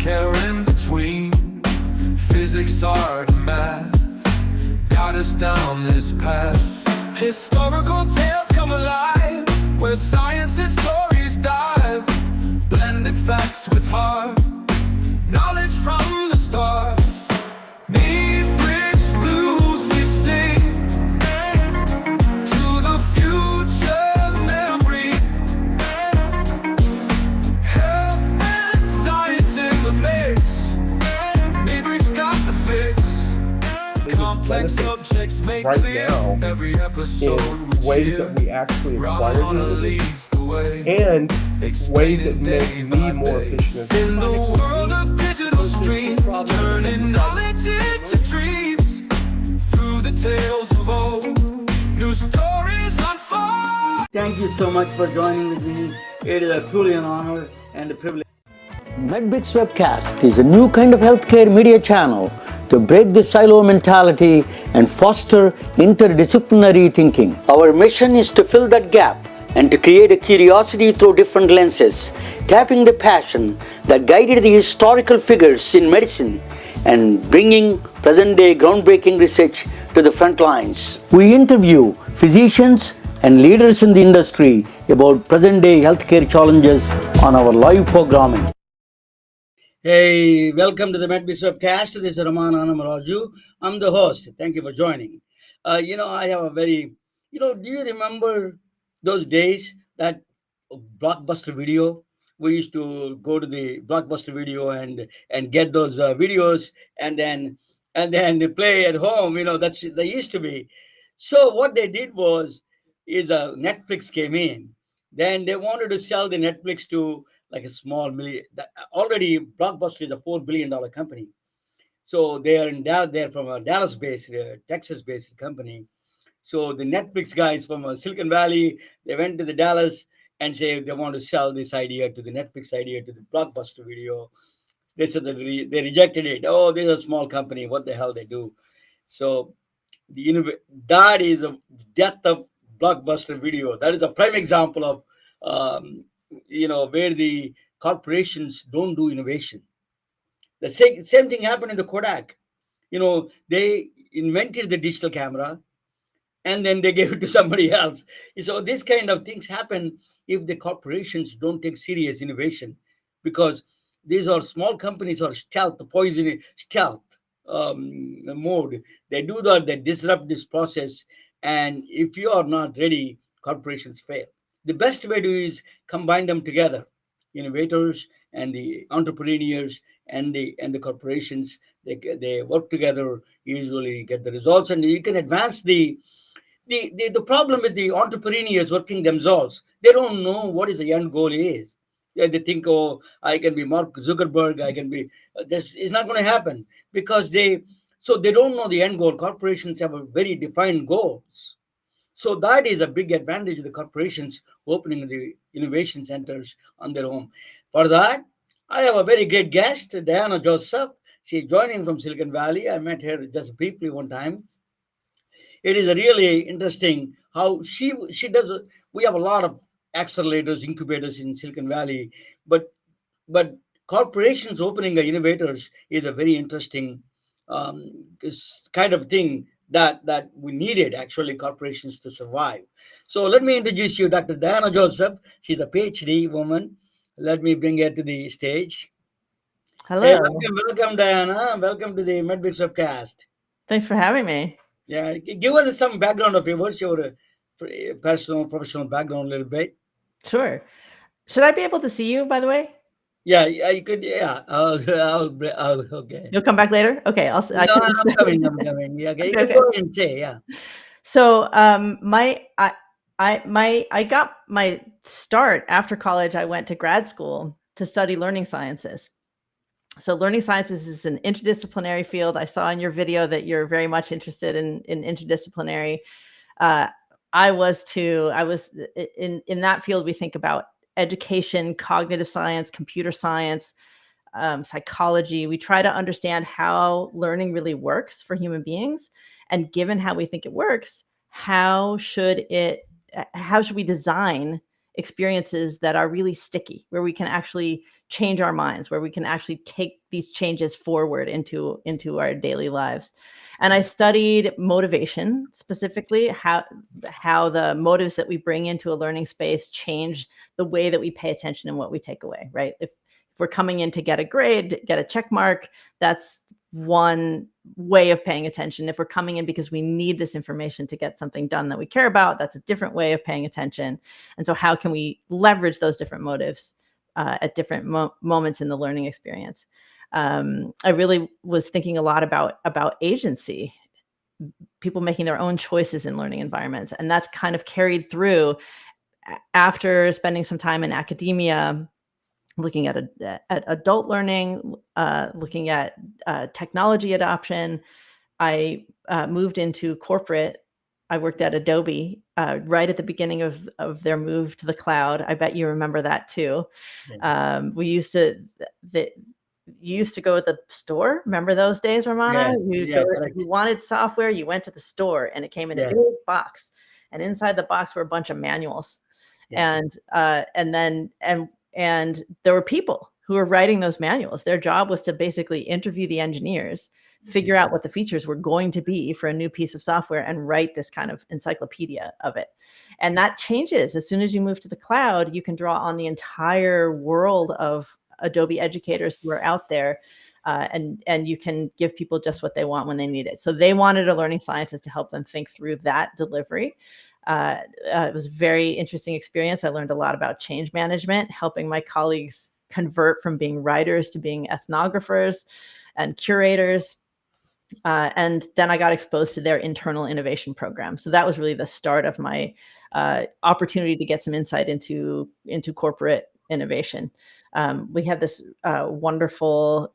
healthcare in between. Physics, art, and math got us down this path. Historical tales come alive, where science and stories dive. Blended facts with heart, knowledge from the start. Need bridge blues we sing to the future memory. Health and science in the mix. Midbridge got the fix. Complex subjects make right clear now every episode in ways that we actually acquire Ramana these leads the way, and ways that explaining make day me by more day. efficient. In the world of digital streams, turning knowledge into dreams. Through the tales of old, new stories unfold. Thank you so much for joining with me. It is truly an honor and a privilege. MedBits Webcast is a new kind of healthcare media channel to break the silo mentality and foster interdisciplinary thinking. Our mission is to fill that gap and to create a curiosity through different lenses, tapping the passion that guided the historical figures in medicine and bringing present-day groundbreaking research to the front lines. We interview physicians and leaders in the industry about present-day healthcare challenges on our live programming. Hey, welcome to the MedBits Webcast. This is Raman Anamaraju. I'm the host. Thank you for joining. I have a very, do you remember those days that Blockbuster Video? We used to go to the Blockbuster Video and get those videos and then they play at home. That's they used to be. So what they did is Netflix came in. Then they wanted to sell the Netflix to like a small million. Already, Blockbuster is a $4 billion company. So they are in Dallas. They're from a Dallas-based, Texas-based company. So the Netflix guys from Silicon Valley, they went to the Dallas and say they want to sell this idea to the Netflix idea to the Blockbuster Video. They said that they rejected it. Oh, this is a small company. What the hell they do? So that is a death of Blockbuster Video. That is a prime example of where the corporations don't do innovation. The same thing happened in the Kodak. They invented the digital camera and then they gave it to somebody else. So this kind of things happen if the corporations don't take serious innovation, because these are small companies or stealth mode. They do that, they disrupt this process. And if you are not ready, corporations fail. The best way to do is combine them together, innovators and the entrepreneurs and the corporations. They work together, usually get the results, and you can advance the problem with the entrepreneurs working themselves. They don't know what is the end goal is. Yeah, they think, oh, I can be Mark Zuckerberg. I can be. This is not going to happen because they don't know the end goal. Corporations have a very defined goals. So that is a big advantage of the corporations opening the innovation centers on their own. For that, I have a very great guest, Diana Joseph. She's joining from Silicon Valley. I met her just briefly one time. It is really interesting how she does. We have a lot of accelerators, incubators in Silicon Valley, but corporations opening the innovators is a very interesting kind of thing that we needed, actually, corporations to survive. So let me introduce you, Dr. Diana Joseph. She's a Ph.D. woman. Let me bring her to the stage. Hello. Hey, welcome, Diana. Welcome to the MedBits Webcast. Thanks for having me. Yeah, give us some background of yours, your personal, professional background a little bit. Sure. Should I be able to see you, by the way? Yeah, you could. Yeah, I'll okay. You'll come back later? Okay, I'm coming. Yeah, okay. You can go ahead and say, yeah. So, I got my start after college. I went to grad school to study learning sciences. So learning sciences is an interdisciplinary field. I saw in your video that you're very much interested in interdisciplinary. I was too. I was in that field. We think about education, cognitive science, computer science, psychology. We try to understand how learning really works for human beings. And given how we think it works, how should we design experiences that are really sticky, where we can actually change our minds, where we can actually take these changes forward into our daily lives. And I studied motivation, specifically how the motives that we bring into a learning space change the way that we pay attention and what we take away, right? If we're coming in to get a grade, get a check mark, that's one way of paying attention. If we're coming in because we need this information to get something done that we care about, that's a different way of paying attention. And so how can we leverage those different motives at different moments in the learning experience? I really was thinking a lot about agency, people making their own choices in learning environments. And that's kind of carried through after spending some time in academia, looking at adult learning, looking at technology adoption. I moved into corporate. I worked at Adobe right at the beginning of their move to the cloud. I bet you remember that too. We used to you used to go to the store. Remember those days, Ramana? If you wanted software, you went to the store, and it came in a big box. And inside the box were a bunch of manuals. And there were people who were writing those manuals. Their job was to basically interview the engineers, figure out what the features were going to be for a new piece of software, and write this kind of encyclopedia of it. And that changes. As soon as you move to the cloud, you can draw on the entire world of Adobe educators who are out there, and you can give people just what they want when they need it. So they wanted a learning scientist to help them think through that delivery. It was a very interesting experience. I learned a lot about change management, helping my colleagues convert from being writers to being ethnographers and curators. And then I got exposed to their internal innovation program. So that was really the start of my opportunity to get some insight into corporate innovation. We had this wonderful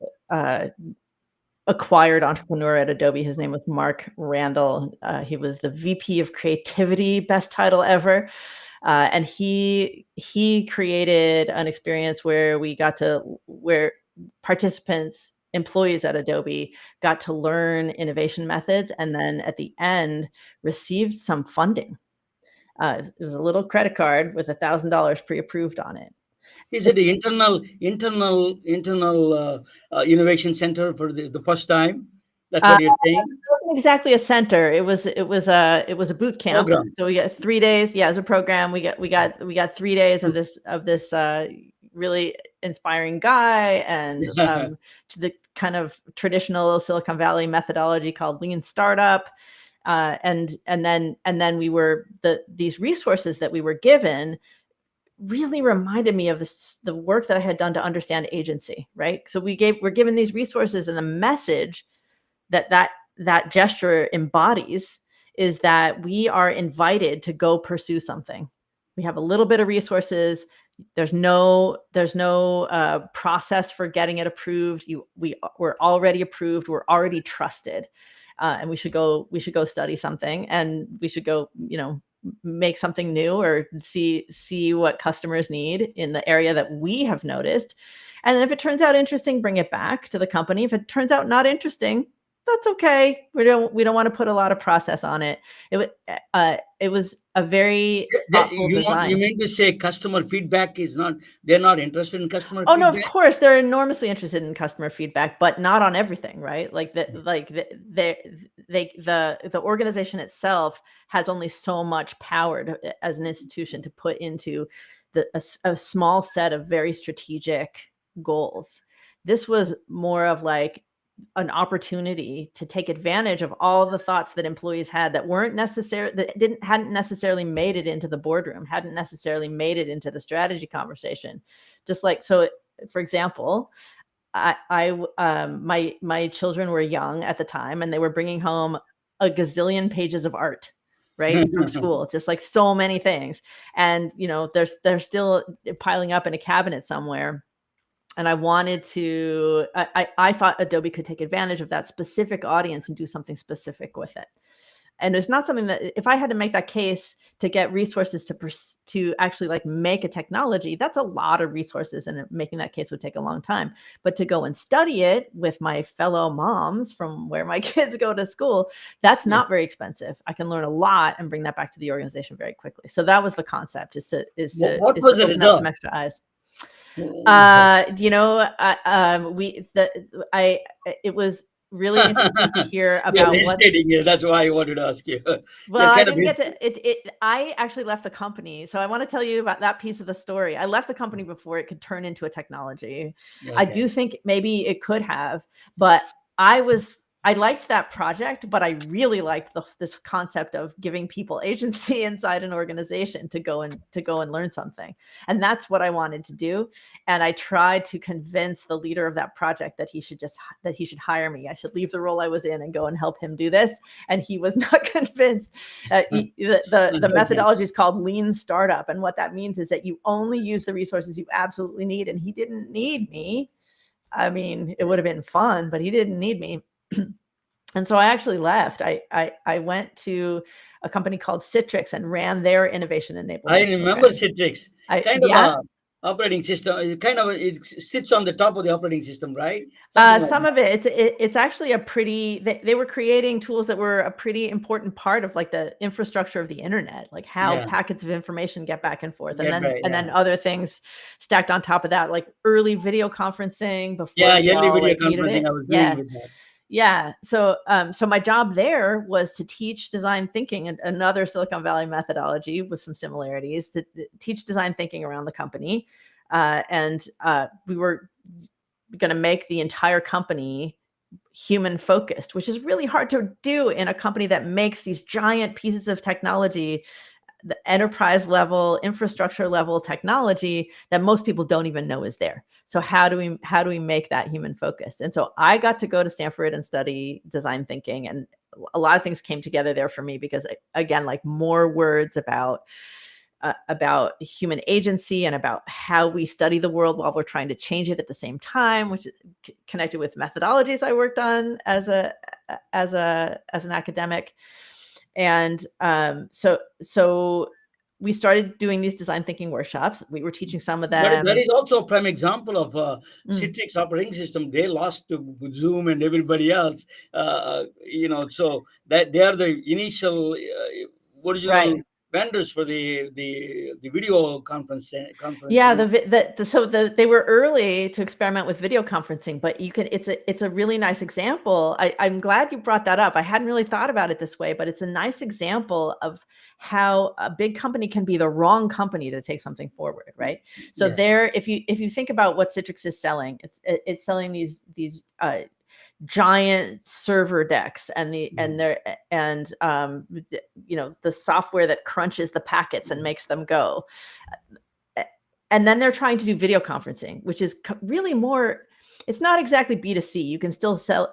acquired entrepreneur at Adobe. His name was Mark Randall. He was the VP of Creativity, best title ever. And he created an experience where participants, employees at Adobe, got to learn innovation methods, and then at the end received some funding. It was a little credit card with $1,000 pre-approved on it. Is it the internal innovation center for the first time? That's what you're saying? It wasn't exactly a center. It was a boot camp. Program. So we got 3 days. Yeah, it was a program. We got 3 days of this really inspiring guy, and to the kind of traditional Silicon Valley methodology called Lean Startup. And then these resources that we were given really reminded me of the work that I had done to understand agency, right? So we're given these resources, and the message that gesture embodies is that we are invited to go pursue something. We have a little bit of resources. There's no process for getting it approved. We're already approved. We're already trusted, and we should go study something, and we should go, make something new, or see what customers need in the area that we have noticed. And then if it turns out interesting, bring it back to the company. If it turns out not interesting, that's okay. We don't want to put a lot of process on it. It was a very thoughtful design. You mean to say customer feedback they're not interested in customer feedback? Oh, no, of course they're enormously interested in customer feedback, but not on everything, right? The organization itself has only so much power as an institution to put into a small set of very strategic goals. This was more of like an opportunity to take advantage of all the thoughts that employees had that hadn't necessarily made it into the boardroom, hadn't necessarily made it into the strategy conversation. Just like, so for example, my children were young at the time, and they were bringing home a gazillion pages of art, right, from school, just like so many things. And, they're still piling up in a cabinet somewhere. And I wanted to, I thought Adobe could take advantage of that specific audience and do something specific with it. And it's not something that, if I had to make that case to get resources to actually like make a technology, that's a lot of resources, and making that case would take a long time. But to go and study it with my fellow moms from where my kids go to school, that's not very expensive. I can learn a lot and bring that back to the organization very quickly. So that was the concept, is to What was the open up some result? extra eyes. Mm. It was really interesting to hear You're about what. hesitating here. That's why I wanted to ask you. You're Well, I kind of didn't get to it. I actually left the company. So I want to tell you about that piece of the story. I left the company before it could turn into a technology. I okay. do think maybe it could have, but I liked that project, but I really liked this concept of giving people agency inside an organization to go and learn something. And that's what I wanted to do. And I tried to convince the leader of that project that he should hire me. I should leave the role I was in and go and help him do this. And he was not convinced. The methodology is called lean startup. And what that means is that you only use the resources you absolutely need. And he didn't need me. I mean, it would have been fun, but he didn't need me. And so I actually left. I went to a company called Citrix and ran their innovation enablement I remember program. Citrix. I Kind of yeah. a operating system. It sits on the top of the operating system, right? Something like Some that. of it's actually a pretty. They were creating tools that were a pretty important part of like the infrastructure of the internet, like how Yeah. packets of information get back and forth, and Get right. then Yeah. other things stacked on top of that, like early video conferencing before Yeah. we Early all video like needed conferencing it. I was doing Yeah. with that. Yeah. So my job there was to teach design thinking, and another Silicon Valley methodology with some similarities, to teach design thinking around the company. And we were going to make the entire company human focused, which is really hard to do in a company that makes these giant pieces of technology, the enterprise level, infrastructure level technology that most people don't even know is there. So how do we make that human focused? And so I got to go to Stanford and study design thinking, and a lot of things came together there for me, because again, like more words about human agency and about how we study the world while we're trying to change it at the same time, which is connected with methodologies I worked on as an academic. And so we started doing these design thinking workshops. We were teaching some of them. That is also a prime example of Mm. Citrix operating system. They lost to Zoom and everybody else. So that they are the initial original Right. vendors for the video conference. Yeah, they were early to experiment with video conferencing, but it's a really nice example. I'm glad you brought that up. I hadn't really thought about it this way, but it's a nice example of how a big company can be the wrong company to take something forward, right? So Yeah. if you think about what Citrix is selling, it's selling these giant server decks and the software that crunches the packets and makes them go. And then they're trying to do video conferencing, which is really more, it's not exactly B2C. You can still sell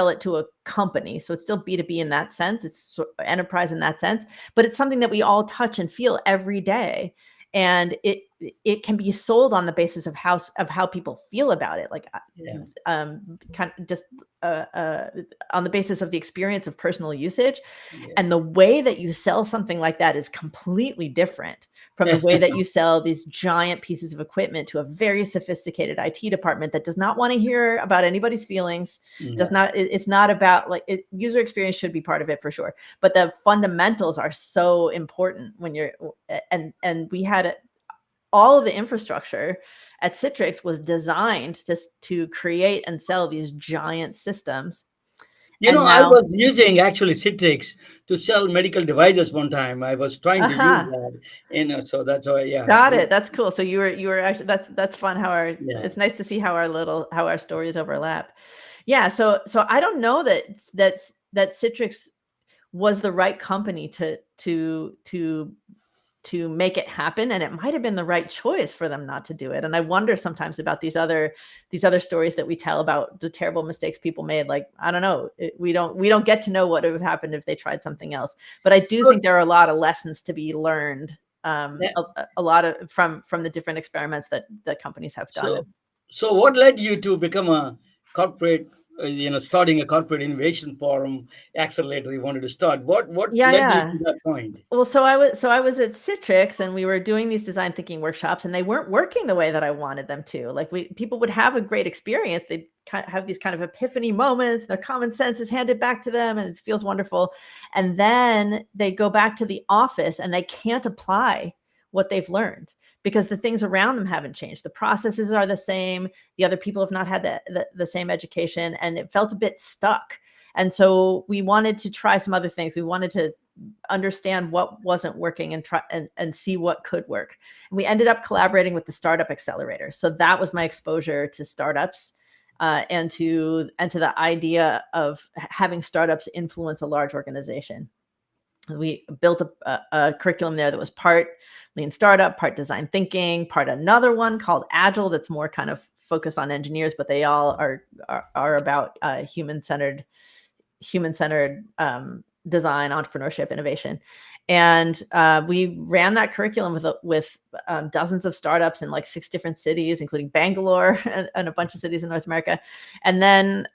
it to a company. So it's still B2B in that sense. It's enterprise in that sense, but it's something that we all touch and feel every day. And it can be sold on the basis of how people feel about it. Like, kind of just on the basis of the experience of personal usage. Yeah. And the way that you sell something like that is completely different from the way that you sell these giant pieces of equipment to a very sophisticated IT department that does not want to hear about anybody's feelings. It's not about user experience should be part of it for sure. But the fundamentals are so important when you're, and we had all of the infrastructure at Citrix was designed to create and sell these giant systems. I was using actually Citrix to sell medical devices one time. I was trying to use that, so that's why, yeah. Got it. That's cool. So you were actually, that's fun how it's nice to see how our stories overlap. Yeah. So I don't know that Citrix was the right company to make it happen, and it might have been the right choice for them not to do it. And I wonder sometimes about these other stories that we tell about the terrible mistakes people made. Like, I don't know, we don't get to know what would have happened if they tried something else. But I do think there are a lot of lessons to be learned, a lot of from the different experiments that companies have done. So what led you to become a corporate starting a corporate innovation forum accelerator you wanted to start. What Yeah, led you yeah. to that point? Well, so I was at Citrix and we were doing these design thinking workshops and they weren't working the way that I wanted them to. Like people would have a great experience. They'd have these kind of epiphany moments, their common sense is handed back to them and it feels wonderful. And then they go back to the office and they can't apply what they've learned because the things around them haven't changed. The processes are the same. The other people have not had the same education and it felt a bit stuck. And so we wanted to try some other things. We wanted to understand what wasn't working and try and see what could work. And we ended up collaborating with the Startup Accelerator. So that was my exposure to startups and to the idea of having startups influence a large organization. We built a curriculum there that was part lean startup, part design thinking, part another one called Agile that's more kind of focused on engineers, but they all are about human-centered design, entrepreneurship, innovation. And we ran that curriculum with dozens of startups in like 6 different cities, including Bangalore and a bunch of cities in North America. And then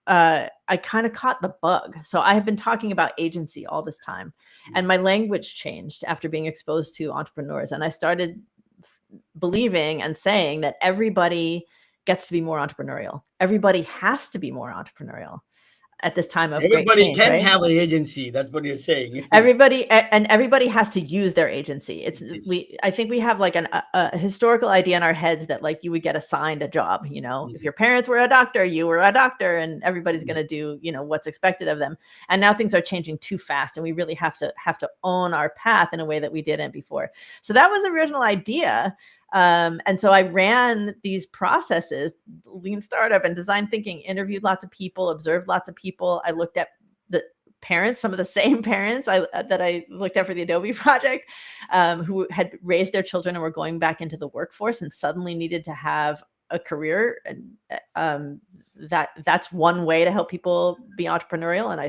I kind of caught the bug. So I have been talking about agency all this time, and my language changed after being exposed to entrepreneurs. And I started believing and saying that everybody gets to be more entrepreneurial. Everybody has to be more entrepreneurial at this time of great Everybody change, can right? have an agency. That's what you're saying. Everybody has to use their agency. I think we have like a historical idea in our heads that like you would get assigned a job, if your parents were a doctor, you were a doctor and everybody's going to do, what's expected of them. And now things are changing too fast and we really have to own our path in a way that we didn't before. So that was the original idea. And so I ran these processes, lean startup and design thinking, interviewed lots of people, observed lots of people. I looked at the parents, some of the same parents that I looked at for the Adobe project, who had raised their children and were going back into the workforce and suddenly needed to have a career. And that's one way to help people be entrepreneurial. And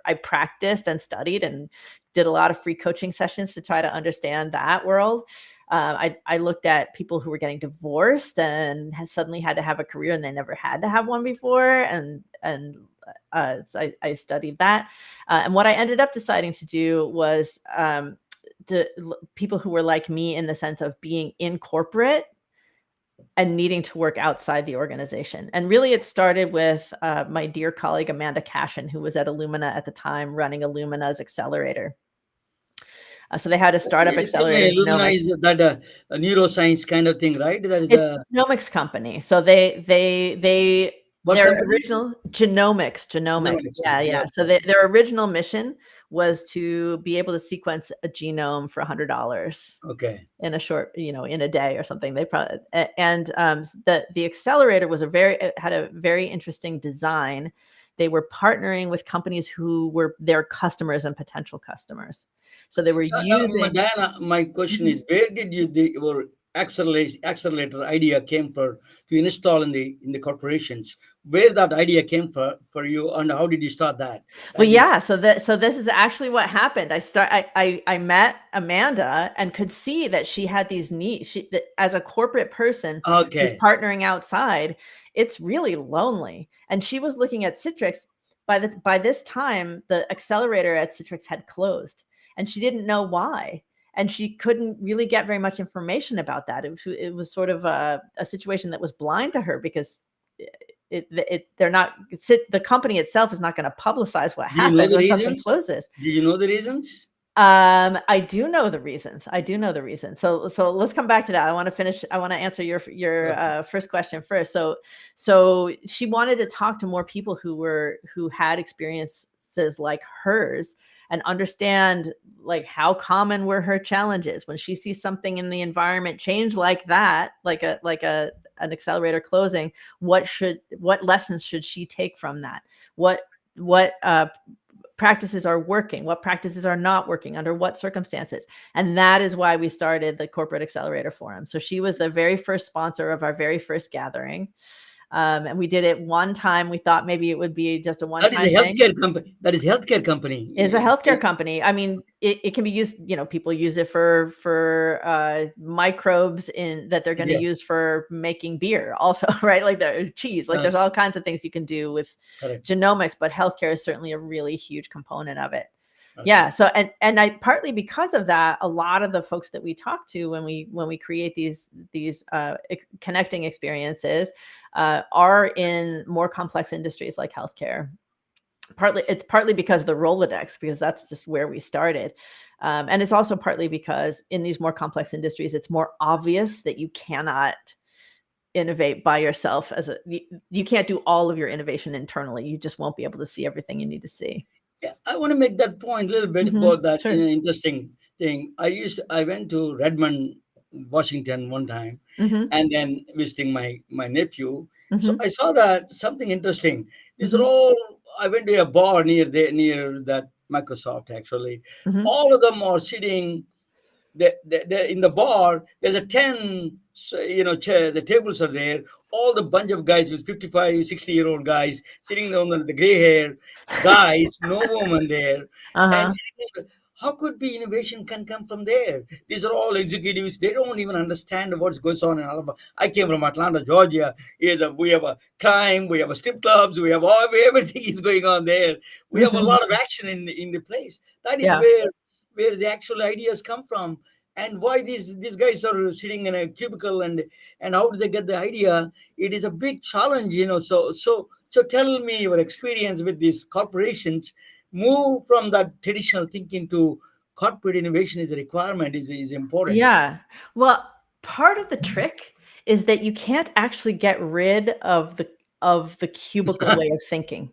I practiced and studied and did a lot of free coaching sessions to try to understand that world. I looked at people who were getting divorced and suddenly had to have a career and they never had to have one before. So I studied that. And what I ended up deciding to do was people who were like me in the sense of being in corporate and needing to work outside the organization. And really it started with my dear colleague, Amanda Cashin, who was at Illumina at the time, running Illumina's accelerator. So they had a startup accelerator. Illumina is that a neuroscience kind of thing, right? That is it's a genomics company. So their original genomics. Yeah. So their original mission was to be able to sequence a genome for $100. Okay. In a short, in a day or something. They probably the accelerator had a very interesting design. They were partnering with companies who were their customers and potential customers. So they were using. Diana, my question is, where did your accelerator idea came to install in the corporations? Where that idea came for you, and how did you start that? Well, yeah. So this is actually what happened. I met Amanda and could see that she had these needs. As a corporate person who's partnering outside, it's really lonely. And she was looking at Citrix. By this time, the accelerator at Citrix had closed, and she didn't know why. And she couldn't really get very much information about that. It was sort of a situation that was blind to her because the company itself is not going to publicize what happens when something closes. Do you know the reasons? I do know the reasons. So let's come back to that. I want to answer your first question first. So she wanted to talk to more people who had experiences like hers and understand like how common were her challenges when she sees something in the environment change like that, like an accelerator closing. What lessons should she take from that? What practices are working? What practices are not working? Under what circumstances? And that is why we started the Corporate Accelerator Forum. So she was the very first sponsor of our very first gathering. And we did it one time. We thought maybe it would be just a That is one-time a thing. healthcare company. That is healthcare company. Is a healthcare company. I mean, it can be used, people use it for microbes in that they're going to Yeah. use for making beer also, right? Like the cheese, like there's all kinds of things you can do with Correct. genomics, but healthcare is certainly a really huge component of it. Okay. Yeah. So, and I partly because of that, a lot of the folks that we talk to when we create these connecting experiences are in more complex industries like healthcare. It's partly because of the Rolodex, because that's just where we started. And it's also partly because in these more complex industries, it's more obvious that you cannot innovate by yourself you can't do all of your innovation internally. You just won't be able to see everything you need to see. Yeah, I want to make that point a little bit Mhm, about that sure. interesting thing. I went to Redmond, Washington one time, Mhm, and then visiting my nephew. So mhm, I saw that something interesting. These are mhm, all. I went to a bar near that Microsoft actually. mhm. All of them are sitting. They're in the bar. There's a 10, chair. The tables are there. All the bunch of guys with 55, 60-year-old guys sitting on the gray hair guys, no woman there. And Uh-huh. sitting there, how could be innovation can come from there? These are all executives. They don't even understand what goes on in Alabama. I came from Atlanta, Georgia. We have a crime. We have a strip clubs. We have everything is going on there. We have a Mhm. lot of action in the place. That is Yeah. where the actual ideas come from, and why these guys are sitting in a cubicle, and how do they get the idea? It is a big challenge, so tell me your experience with these corporations. Move from that traditional thinking to corporate innovation is a requirement, is important. Yeah. Well, part of the trick is that you can't actually get rid of the cubicle way of thinking.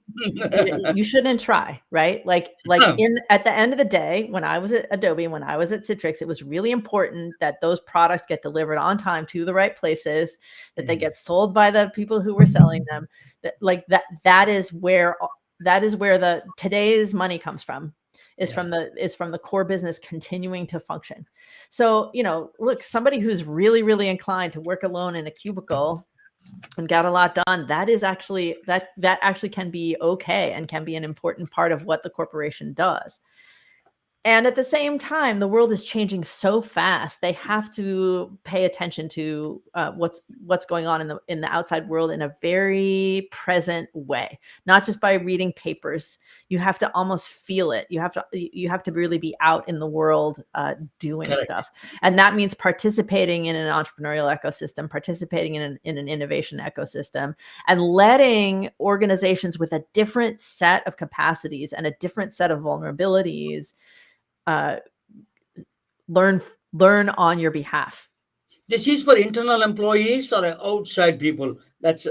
You shouldn't try, right? Like at the end of the day, when I was at Adobe, when I was at Citrix, it was really important that those products get delivered on time to the right places, that they get sold by the people who were selling them. That is where the today's money comes from. Is Yeah. from the core business continuing to function. So, look, somebody who's really, really inclined to work alone in a cubicle and got a lot done, that actually can be okay and can be an important part of what the corporation does. And at the same time, the world is changing so fast. They have to pay attention to what's going on in the outside world in a very present way, not just by reading papers. You have to almost feel it. You have to really be out in the world doing Correct. stuff, and that means participating in an entrepreneurial ecosystem, participating in an innovation ecosystem, and letting organizations with a different set of capacities and a different set of vulnerabilities uh, learn on your behalf. This is for internal employees or outside people? That's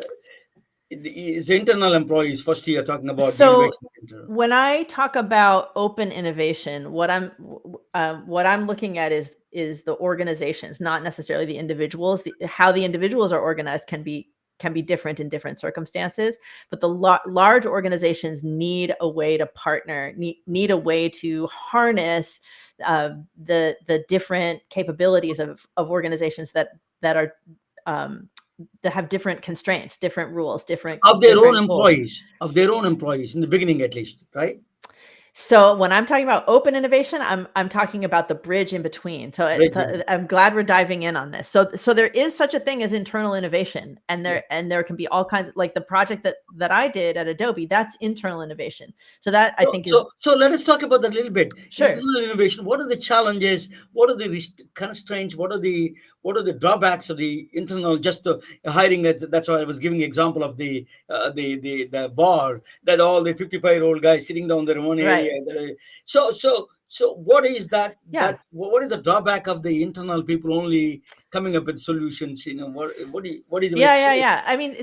is internal employees. First, you're talking about the So innovation center. when I talk about open innovation, what I'm looking at is the organizations, not necessarily the individuals. How the individuals are organized can be different in different circumstances, but the large organizations need a way to partner, need a way to harness the different capabilities of organizations that are that have different constraints, different rules, different Of their own goals. employees in the beginning, at least, right? So when I'm talking about open innovation, I'm talking about the bridge in between. So Bridging. I'm glad we're diving in on this. So there is such a thing as internal innovation, and Yeah. there can be all kinds of, like the project that I did at Adobe. That's internal innovation. So that I So, think is so let us talk about that a little bit. sure. Internal innovation. What are the challenges? What are the constraints? What are the drawbacks of the internal? Just the hiring. That's why I was giving example of the bar, that all the 55-year-old guys sitting down there in one Right. area. So what is that? Yeah. What is the drawback of the internal people only coming up with solutions? What is your experience? Yeah. I mean,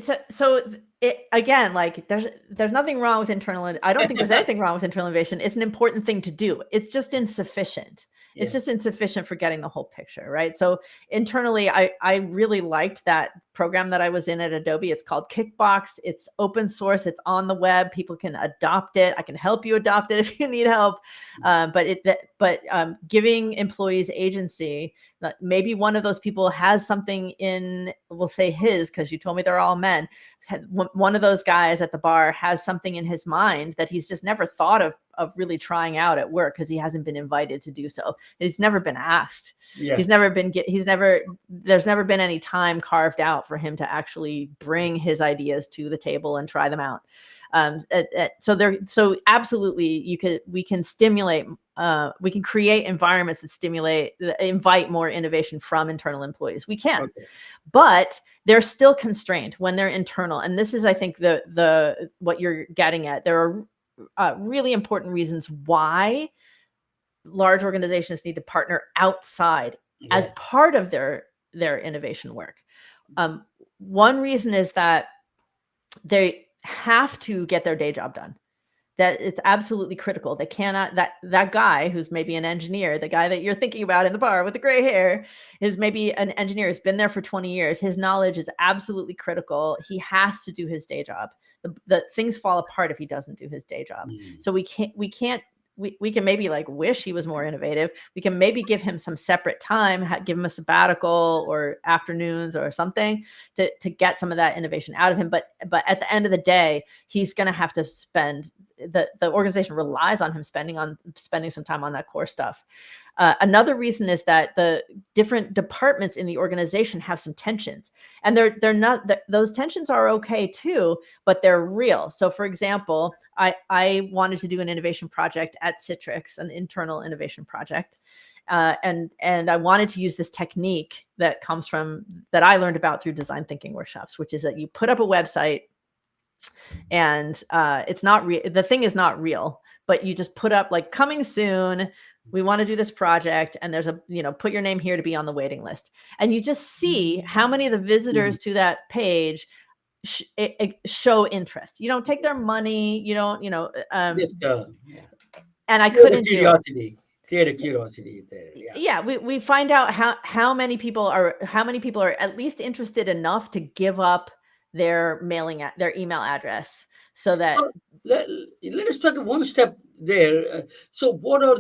again, like there's nothing wrong with I don't think there's anything wrong with internal innovation. It's an important thing to do. It's just insufficient. It's just insufficient for getting the whole picture, right? So internally, I really liked that program that I was in at Adobe. It's called Kickbox. It's open source. It's on the web. People can adopt it. I can help you adopt it if you need help. But giving employees agency, maybe one of those people has something in, we'll say his, because you told me they're all men. One of those guys at the bar has something in his mind that he's just never thought of really trying out at work because he hasn't been invited to do so. He's never been asked. Yeah. There's never been any time carved out for him to actually bring his ideas to the table and try them out. So absolutely we can stimulate, we can create environments that invite more innovation from internal employees. We can, but they're still constrained when they're internal. And this is, I think, the what you're getting at. There are really important reasons why large organizations need to partner outside as part of their innovation work. One reason is that they have to get their day job done. That it's absolutely critical. They cannot, that guy who's maybe an engineer, the guy that you're thinking about in the bar with the gray hair is maybe an engineer who's been there for 20 years. His knowledge is absolutely critical. He has to do his day job. The things fall apart if he doesn't do his day job. So we can maybe like wish he was more innovative. We can maybe give him some separate time, give him a sabbatical or afternoons or something to get some of that innovation out of him. But at the end of the day, he's going to have to spend, the organization relies on him spending some time on that core stuff. Another reason is that the different departments in the organization have some tensions, and they're not, those tensions are okay too, but they're real. So for example, I wanted to do an innovation project at Citrix, an internal innovation project. And I wanted to use this technique that I learned about through design thinking workshops, which is that you put up a website and it's not real. The thing is not real, but you just put up like coming soon. We want to do this project, and there's put your name here to be on the waiting list. And you just see how many of the visitors to that page show interest. You don't take their money. You don't, and I couldn't do it. Create a curiosity there. Yeah, we find out how many people are at least interested enough to give up their email address, so that let us talk one step there. So what are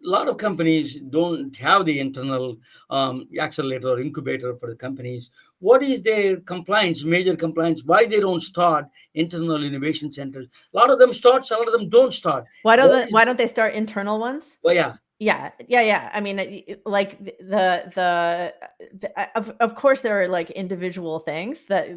a lot of companies don't have the internal accelerator or incubator for the companies. What is their major compliance? Why they don't start internal innovation centers? A lot of them start, a lot of them don't start. Why don't they start internal ones? Well, yeah. I mean, like of course there are like individual things that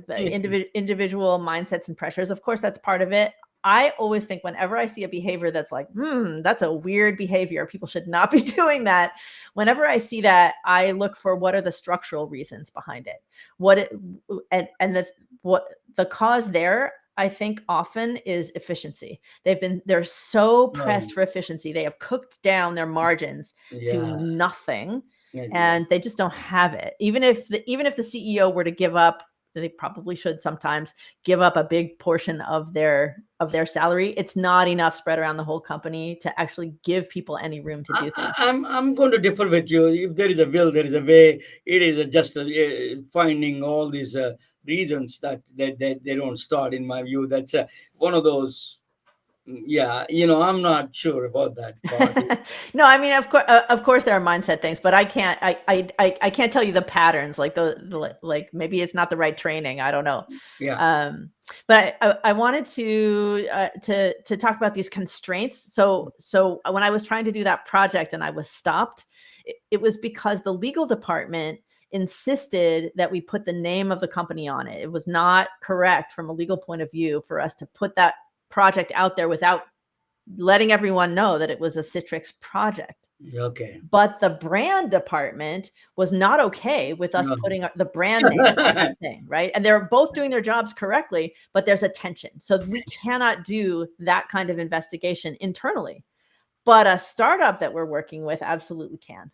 individual mindsets and pressures. Of course, that's part of it. I always think whenever I see a behavior that's like, that's a weird behavior, people should not be doing that. Whenever I see that, I look for what are the structural reasons behind it. The cause there, I think often is efficiency. They're so pressed for efficiency. They have cooked down their margins to nothing, and they just don't have it. Even if the CEO were to give up, they probably should sometimes give up a big portion of their salary. It's not enough spread around the whole company to actually give people any room to do things. I'm going to differ with you. If there is a will, there is a way. It is just finding all these reasons that they don't start. In my view, that's one of those. Yeah, I'm not sure about that part. No, I mean, of course, there are mindset things, but I can't tell you the patterns. Like like maybe it's not the right training. I don't know. Yeah. But I wanted to talk about these constraints. So when I was trying to do that project and I was stopped, it was because the legal department insisted that we put the name of the company on it. It was not correct from a legal point of view for us to put that project out there without letting everyone know that it was a Citrix project. Okay. But the brand department was not okay with us putting the brand name on that thing, right? And they're both doing their jobs correctly, but there's a tension. So we cannot do that kind of investigation internally. But a startup that we're working with absolutely can.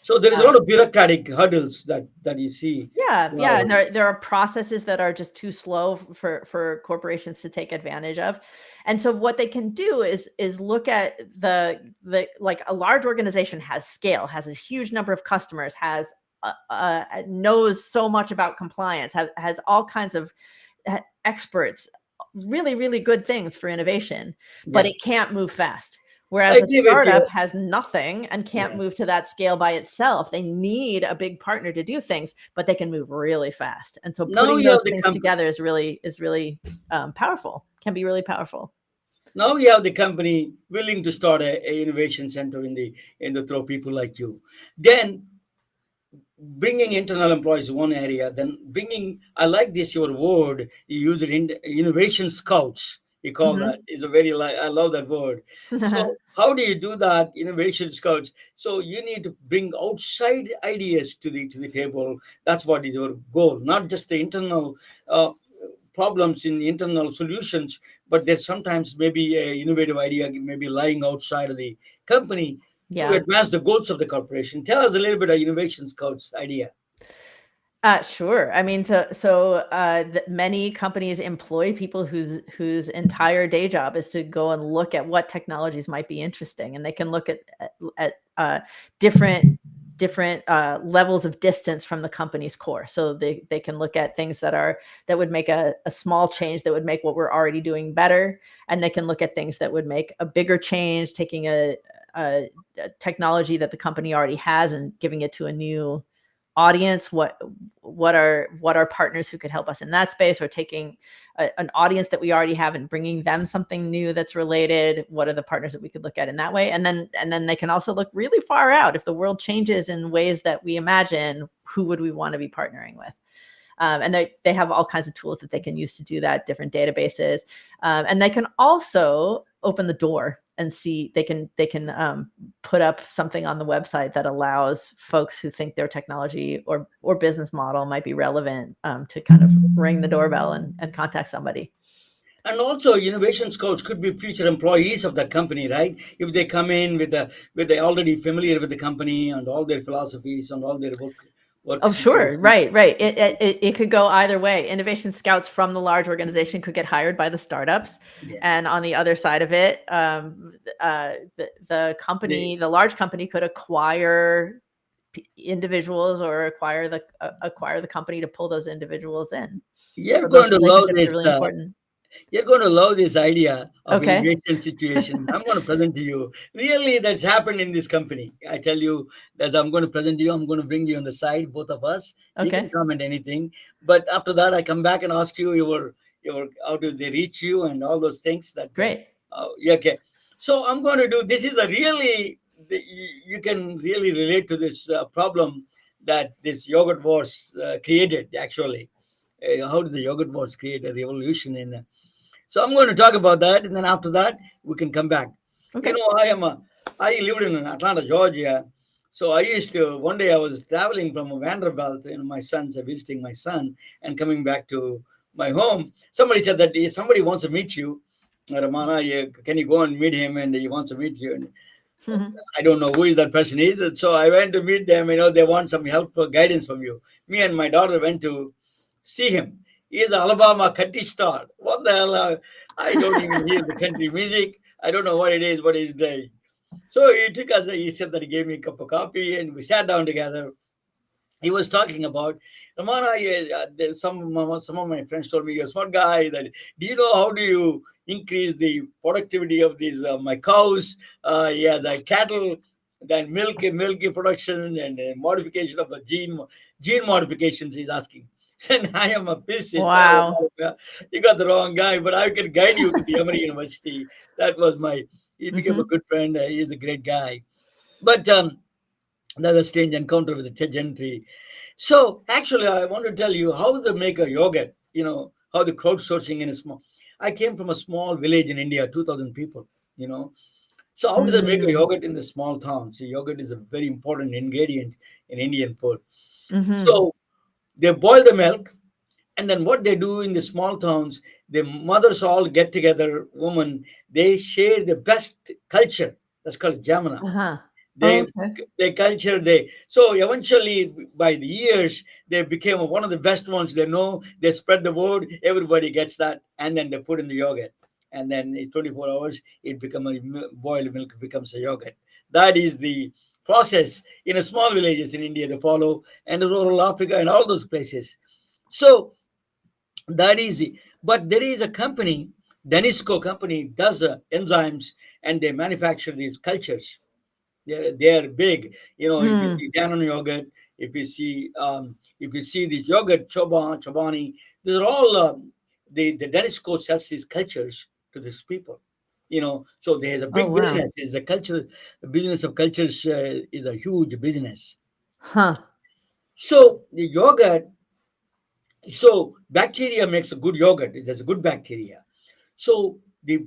So there is a lot of bureaucratic hurdles that you see. Yeah, in yeah, our- and there are processes that are just too slow for corporations to take advantage of. And so what they can do is look at the like a large organization has scale, has a huge number of customers, has knows so much about compliance, has all kinds of experts, really, really good things for innovation, but Yeah, it can't move fast. I Whereas a agree with startup you. has nothing and can't Yeah. move to that scale by itself. They need a big partner to do things, but they can move really fast. And so Now putting you have those the things together is really powerful. Can be really powerful. now you have the company willing to start a innovation center in the throw people like you. Then bringing internal employees one area, then bringing, I like this your word you use it in innovation scouts, you call that, is a very I love that word. So how do you do that, innovation scouts? So you need to bring outside ideas to the table. That's what is your goal, not just the internal problems in internal solutions, but there's sometimes maybe a innovative idea maybe lying outside of the company to Yeah. advance the goals of the corporation. Tell us a little bit of innovation scouts idea. Sure. I mean, many companies employ people whose entire day job is to go and look at what technologies might be interesting, and they can look at different levels of distance from the company's core. So they can look at things that would make a small change that would make what we're already doing better, and they can look at things that would make a bigger change, taking a technology that the company already has and giving it to a new audience. What are partners who could help us in that space, or taking an audience that we already have and bringing them something new that's related? What are the partners that we could look at in that way? And then they can also look really far out. If the world changes in ways that we imagine, who would we want to be partnering with? And they have all kinds of tools that they can use to do that, different databases, and they can also open the door and see. They can put up something on the website that allows folks who think their technology or business model might be relevant to kind of ring the doorbell and contact somebody. And also, innovation scouts could be future employees of that company, right? If they come in with the already familiar with the company and all their philosophies and all their work Oh, sure. situations. Right. It could go either way. Innovation scouts from the large organization could get hired by the startups. Yeah. And on the other side of it, the company, the large company could acquire individuals or acquire the company to pull those individuals in. You're So those going to love relationships this. are really important. You're going to love this idea of Okay. innovation situation. I'm going to present to you. Really, that's happened in this company. I tell you, as I'm going to present to you, I'm going to bring you on the side, both of us. You can Okay. comment anything. But after that, I come back and ask you your how do they reach you and all those things that. Great. Yeah, okay. So I'm going to do. This is a really you can really relate to this problem that this yogurt wars created. Actually, how did the yogurt wars create a revolution in? So I'm going to talk about that, and then after that we can come back. Okay. I lived in Atlanta, Georgia. So I used to one day I was traveling from Vanderbilt, my son's visiting my son, and coming back to my home. Somebody said that somebody wants to meet you, Ramana. Can you go and meet him? And he wants to meet you. And I don't know who is that person is. And so I went to meet them. They want some help or guidance from you. Me and my daughter went to see him. He is an Alabama country star. What the hell? I don't even hear the country music. I don't know what it is, what he's doing. So he took us, he said that he gave me a cup of coffee and we sat down together. He was talking about, Ramana, some of my friends told me, you're a smart guy. That, do you know how do you increase the productivity of these, my cows? The cattle, then milk production and modification of the gene modifications he's asking. And I am a physicist. Wow. You got the wrong guy, but I can guide you to the Emory University. That was he became a good friend. He's a great guy. But another strange encounter with the gentry. So actually, I want to tell you how to make a yogurt, how the crowdsourcing in a small. I came from a small village in India, 2,000 people. So how do they make a yogurt in the small town? So yogurt is a very important ingredient in Indian food. So they boil the milk, and then what they do in the small towns, the mothers all get together, women, they share the best culture. That's called jamana. They Okay. they culture they so eventually by the years they became one of the best ones. They know, they spread the word, everybody gets that, and then they put in the yogurt, and then in 24 hours it become a boiled milk becomes a yogurt. That is the process in a small villages in India they follow, and in rural Africa and all those places. So that easy. But there is a company, Danisco company, does enzymes, and they manufacture these cultures. They are big. If you Hmm. see Danone yogurt, if you see this yogurt, Chobani, these are all the Danisco sells these cultures to these people. So there's a Oh, big wow. business. Is the culture, the business of cultures is a huge business. Huh. So the yogurt, so bacteria makes a good yogurt. There's a good bacteria. So the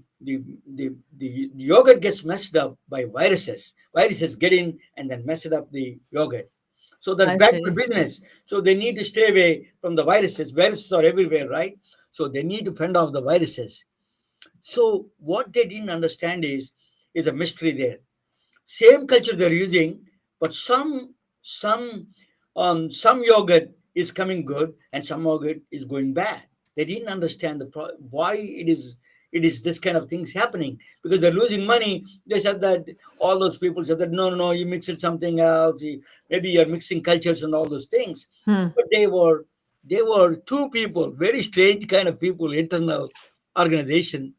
yogurt gets messed up by viruses. Viruses get in and then mess it up the yogurt. So that's I bad for see. business. So they need to stay away from the viruses. Viruses are everywhere, right? So they need to fend off the viruses. So what they didn't understand is a mystery there. Same culture they're using, but some yogurt is coming good and some yogurt is going bad. They didn't understand why it is this kind of things happening, because they're losing money. They said that all those people said that no, no, no, you mix it something else. Maybe you're mixing cultures and all those things. Hmm. But they were two people, very strange kind of people, internal organization.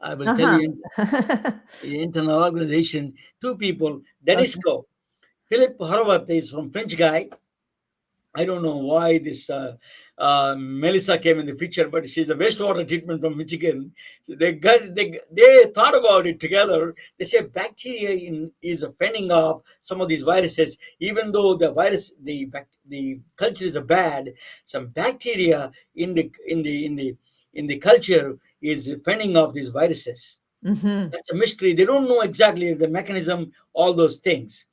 I will tell Uh-huh. you, internal organization, two people, Okay. Denisco. Philip Horvath is from French guy. I don't know why this Melissa came in the picture, but she's a wastewater treatment from Michigan. They thought about it together. They say bacteria is fending off some of these viruses, even though the culture is a bad. Some bacteria in the culture is fending off these viruses. Hmm. That's a mystery. They don't know exactly the mechanism, all those things.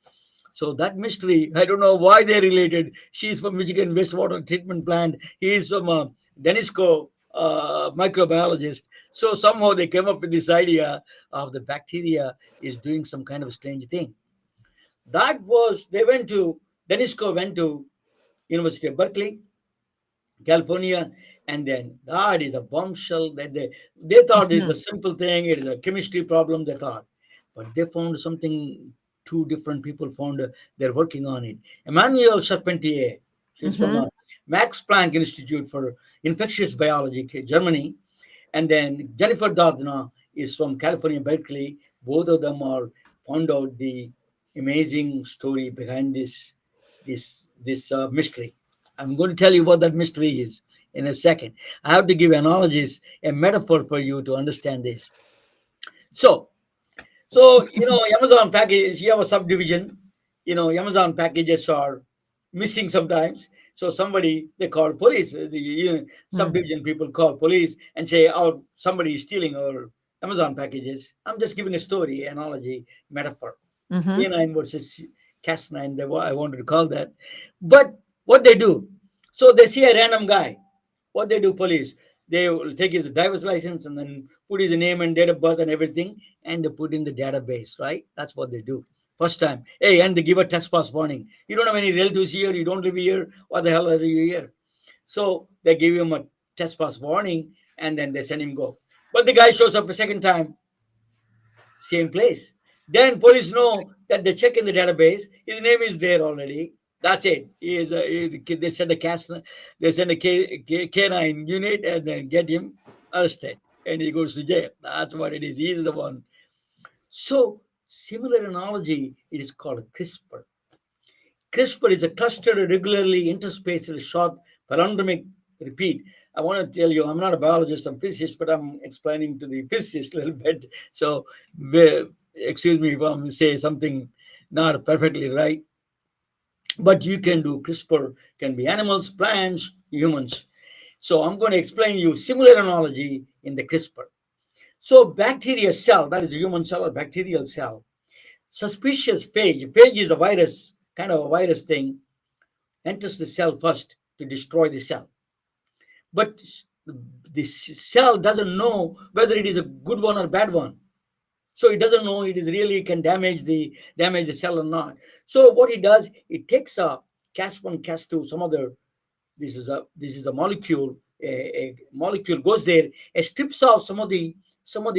So that mystery, I don't know why they're related. She's from Michigan wastewater treatment plant. He is from Denisco, microbiologist. So somehow they came up with this idea of the bacteria is doing some kind of strange thing. Denisco went to University of Berkeley, California, and then that is a bombshell that they thought it's a Hmm. simple thing, it is a chemistry problem, they thought. But they found something, two different people found, they're working on it. Emmanuel Charpentier, she's from Hmm. Max Planck Institute for Infectious Biology, Germany, and then Jennifer Doudna is from California, Berkeley. Both of them are found out the amazing story behind this mystery. I'm going to tell you what that mystery is in a second. I have to give analogies, a metaphor for you to understand this. So, so Amazon package, you have a subdivision. Amazon packages are missing sometimes. So somebody they call police. The Hmm. subdivision people call police and say, "Oh, somebody is stealing our Amazon packages." I'm just giving a story, analogy, metaphor. Hmm. Canine versus Cas9. I wanted to call that. But what they do, so they see a random guy. What they do, police, they will take his driver's license and then put his name and date of birth and everything, and they put in the database, right? That's what they do. First time, hey, and they give a trespass warning. You don't have any relatives here. You don't live here. What the hell are you here? So they give him a trespass warning, and then they send him go. But the guy shows up a second time, same place. Then police know that they check in the database. His name is there already. That's it. They send a canine unit and then get him arrested, and he goes to jail. That's what it is. He's the one. So similar analogy. It is called CRISPR. CRISPR is a clustered, regularly interspaced, short palindromic repeat. I want to tell you, I'm not a biologist, I'm a physicist, but I'm explaining to the physicist a little bit. So, excuse me if I'm say something not perfectly right. But you can do CRISPR, can be animals, plants, humans. So I'm going to explain you similar analogy in the CRISPR. So bacteria cell, that is a human cell or bacterial cell, suspicious phage is a virus, kind of a virus thing, enters the cell first to destroy the cell. But the cell doesn't know whether it is a good one or bad one. So it doesn't know it is really can damage the cell or not. So what it does, it takes a Cas1, Cas2, some other, this is a molecule, a molecule goes there, it strips off some of the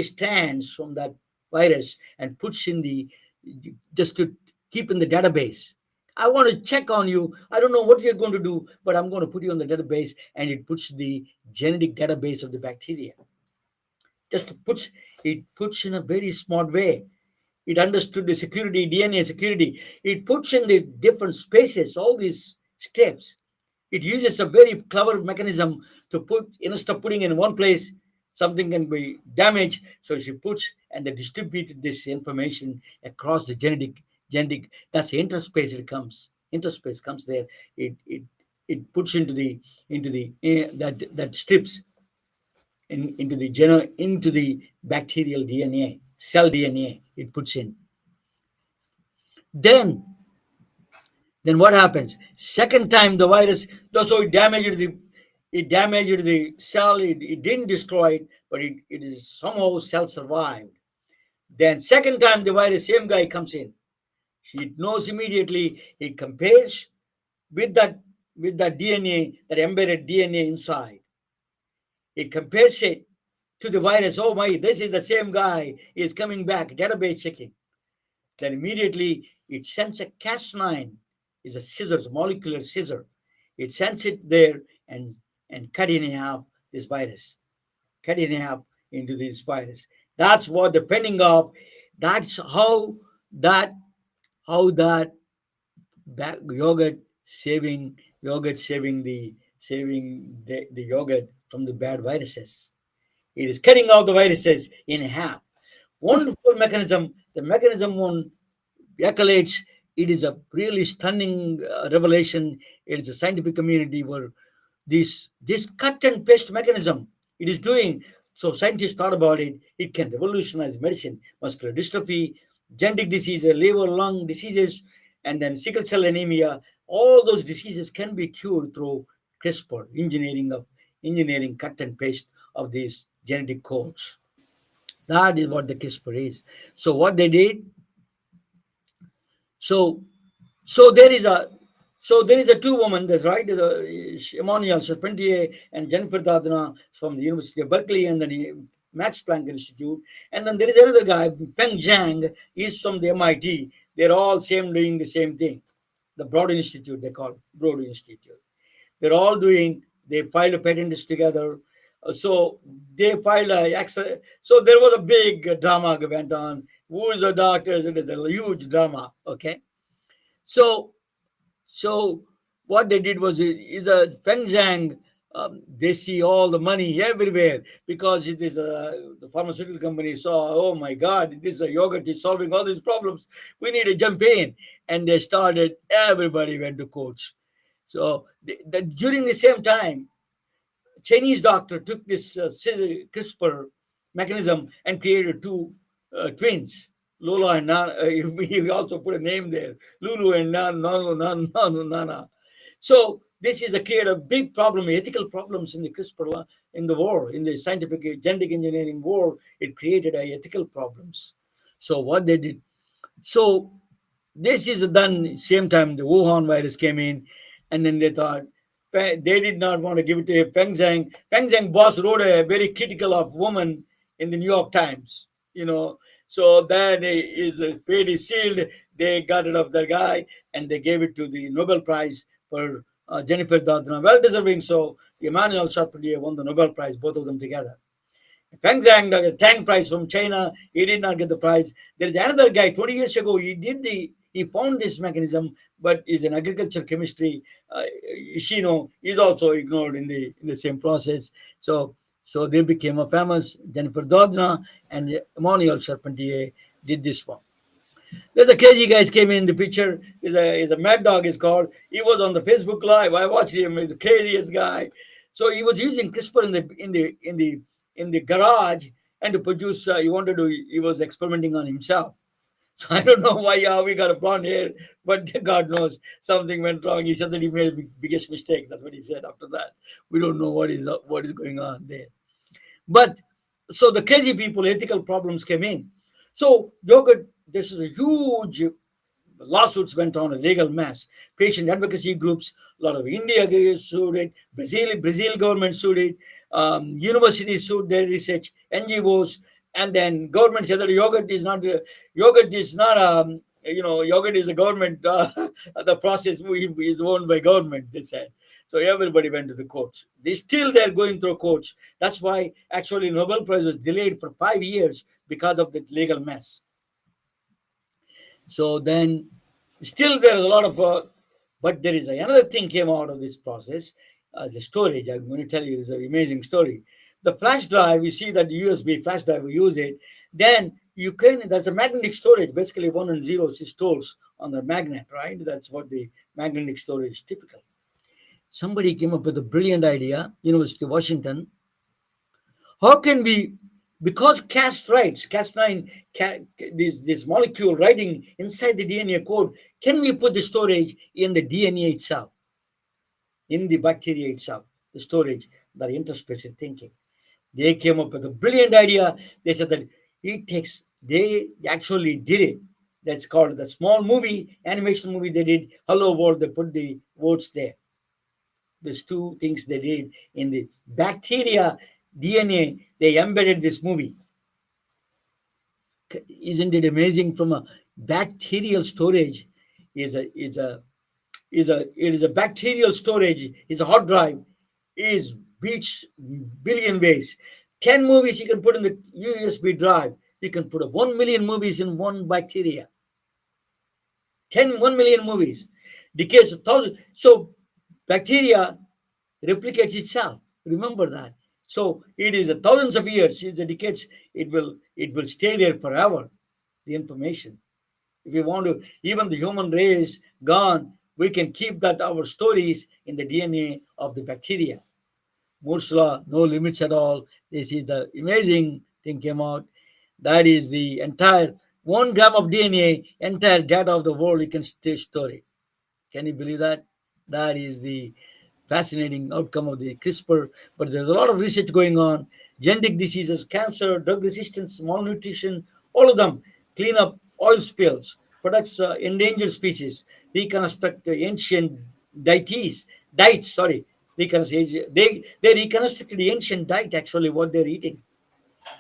strands from that virus and puts in the, just to keep in the database. I want to check on you. I don't know what you're going to do, but I'm going to put you on the database, and it puts the genetic database of the bacteria. Just puts in a very smart way. It understood the security, DNA security. It puts in the different spaces, all these steps. It uses a very clever mechanism to put, instead of putting in one place, something can be damaged. So she puts, and they distributed this information across the genetic, that's the interspace. Interspace comes there. It puts into the that strips into the bacterial DNA, cell DNA. It puts in. Then what happens? Second time the virus, so it damaged the cell. It didn't destroy it, but it is somehow cell survived. Then second time the virus, same guy comes in. It knows immediately. It compares with that DNA, that embedded DNA inside. It compares it to the virus. Oh my, this is the same guy. He is coming back. Database checking. Then immediately it sends a Cas9, is a scissors, molecular scissor. It sends it there and cut in half this virus. Cut in half into this virus. That's what, depending of, that's how that yogurt saving the yogurt from the bad viruses. It is cutting out the viruses in half. Wonderful mechanism. The mechanism one accolades. It is a really stunning revelation. It is a scientific community where this cut and paste mechanism it is doing. So scientists thought about it. It can revolutionize medicine, muscular dystrophy, genetic diseases, liver, lung diseases, and then sickle cell anemia. All those diseases can be cured through CRISPR, engineering cut and paste of these genetic codes. That is what the CRISPR is. So what they did, so there is a two women, that's right, Emmanuel Charpentier and Jennifer Doudna from the University of Berkeley and the Max Planck Institute. And then there is another guy, Feng Zhang, he's from the MIT. They're all doing the same thing. The Broad Institute, they call it Broad Institute. They're all they filed a patents together. So they filed so there was a big drama that went on. Who is the doctors? It is a huge drama. Okay. So what they did was is a Feng Zhang. They see all the money everywhere because it is the pharmaceutical company saw, oh my God, this yogurt is solving all these problems. We need to jump in. And they started, everybody went to courts. So during the same time, Chinese doctor took this CRISPR mechanism and created two twins, Lola and Nana. He also put a name there, Lulu and Nana. So this is create a big problem, ethical problems in the CRISPR in the world, in the scientific genetic engineering world. It created ethical problems. So what they did, so this is done same time the Wuhan virus came in, and then they thought they did not want to give it to Feng Zhang. Feng Zhang boss wrote a very critical of woman in the New York Times, So that is pretty sealed. They got rid of that guy and they gave it to the Nobel Prize for Jennifer Doudna. Well deserving. So Emmanuel Charpentier won the Nobel Prize, both of them together. Feng Zhang got a Tang Prize from China. He did not get the prize. There is another guy 20 years ago. He found this mechanism, but is in agriculture chemistry. Ishino is also ignored in the same process. So they became a famous. Jennifer Doudna and Emmanuel Charpentier did this one. There's a crazy guy came in the picture. Is a Mad Dog is called. He was on the Facebook Live. I watched him. He's the craziest guy. So he was using CRISPR in the garage and to produce. He was experimenting on himself. So I don't know how we got a blonde hair, but God knows something went wrong. He said that he made the biggest mistake. That's what he said after that. We don't know what is going on there. But so the crazy people, ethical problems came in. So yogurt, this is a huge lawsuits went on, a legal mess. Patient advocacy groups, a lot of India sued it, Brazil government sued it, universities sued their research, NGOs, and then government said that yogurt is not yogurt is a government. The process is owned by government. They said. So everybody went to the courts. They're going through courts. That's why actually Nobel Prize was delayed for 5 years because of the legal mess. So then, still there is a lot of, but there is another thing came out of this process as a storage. I'm going to tell you this is an amazing story. The flash drive, you see that USB flash drive, we use it. Then there's a magnetic storage, basically one and zeros stores on the magnet, right? That's what the magnetic storage is typical. Somebody came up with a brilliant idea, University of Washington. How can we, because Cas9, this molecule writing inside the DNA code, can we put the storage in the DNA itself, in the bacteria itself, the storage, that interspecies thinking. They came up with a brilliant idea. They said that they actually did it. That's called the small movie, animation movie they did, Hello World, they put the words there. There's two things they did in the bacteria DNA, they embedded this movie. Isn't it amazing? From a bacterial storage, it is a bacterial storage, is a hard drive, is beats billion ways. 10 movies you can put in the USB drive. You can put 1 million movies in one bacteria. 1 million movies. Decays 1,000. So bacteria replicates itself. Remember that. So it is thousands of years, it's a decades, it will stay there forever, the information. If we want to, even the human race gone, we can keep that our stories in the DNA of the bacteria. Moore's law, no limits at all. This is the amazing thing came out. That is the entire 1 gram of DNA, entire data of the world, you can store it. Can you believe that? That is the fascinating outcome of the CRISPR, but there's a lot of research going on. Genetic diseases, cancer, drug resistance, malnutrition, all of them. Clean up oil spills, protects endangered species, reconstruct ancient diets. They reconstructed the ancient diet, actually, what they're eating.